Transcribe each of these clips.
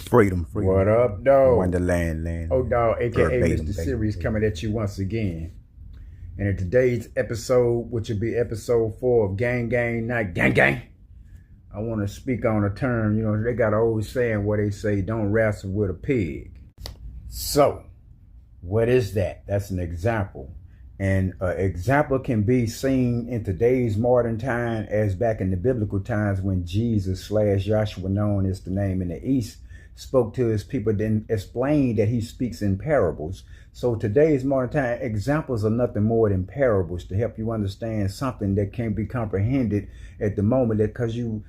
Freedom. What up, dog? Wonderland, land. O-Dawg, aka Verbatim, Mr.Serious, baby. coming at you once again. And in today's episode, which will be episode 4 of Gang, not Gang, I want to speak on a term. You know, they got an old saying where they say, don't wrestle with a pig. So, what is that? That's an example. And an example can be seen in today's modern time as back in the biblical times when Jesus / Joshua, known as the name in the East, spoke to his people, then explained that he speaks in parables. So today's modern time, examples are nothing more than parables to help you understand something that can't be comprehended at the moment, because you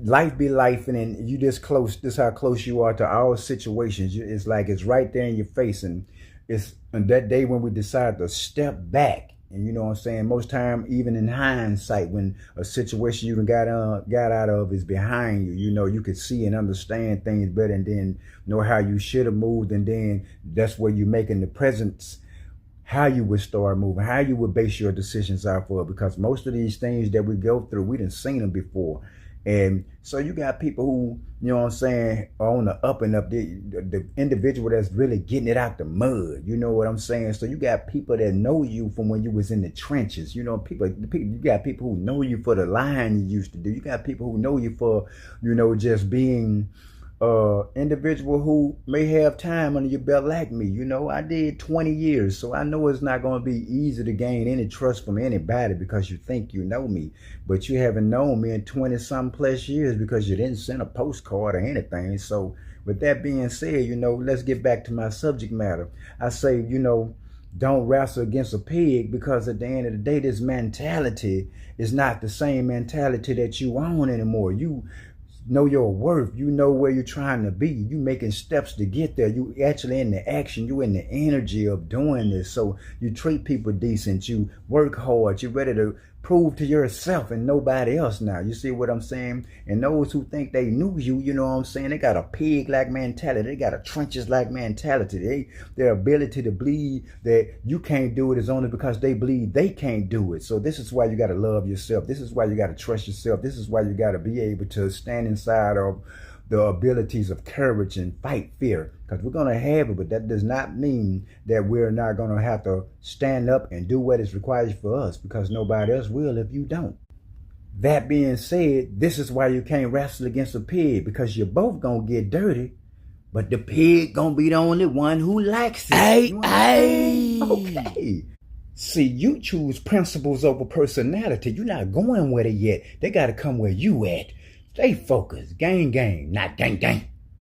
life be life, and then you this close. This how close you are to all situations. It's like it's right there in your face, and it's on that day when we decide to step back. And you know what I'm saying? Most time, even in hindsight, when a situation you got out of is behind you, you know, you could see and understand things better, and then know how you should have moved. And then that's where you making the presence, how you would start moving, how you would base your decisions off of. Because most of these things that we go through, we done seen them before. And so you got people who, you know what I'm saying, are on the up and up, the individual that's really getting it out the mud. You know what I'm saying? So you got people that know you from when you was in the trenches. You know, you got people who know you for the line you used to do. You got people who know you for, you know, just being individual who may have time under your belt like me. You know, I did 20 years, so I know it's not going to be easy to gain any trust from anybody because you think you know me, but you haven't known me in 20-some plus years because you didn't send a postcard or anything. So with that being said, you know, let's get back to my subject matter. I say, you know, don't wrestle against a pig, because at the end of the day, this mentality is not the same mentality that you own anymore. You know your worth. You know where you're trying to be. You making steps to get there. You actually in the action. You in the energy of doing this. So you treat people decent. You work hard. You're ready to prove to yourself and nobody else now. You see what I'm saying? And those who think they knew you, you know what I'm saying, they got a pig-like mentality. They got a trenches-like mentality. Their ability to believe that you can't do it is only because they believe they can't do it. So this is why you got to love yourself. This is why you got to trust yourself. This is why you got to be able to stand inside of the abilities of courage and fight fear, because we're going to have it, but that does not mean that we're not going to have to stand up and do what is required for us, because nobody else will if you don't. That being said, this is why you can't wrestle against a pig, because you're both going to get dirty, but the pig going to be the only one who likes it. Okay. See, you choose principles over personality. You're not going with it yet. They got to come where you at. Stay focused. Gang, not gang.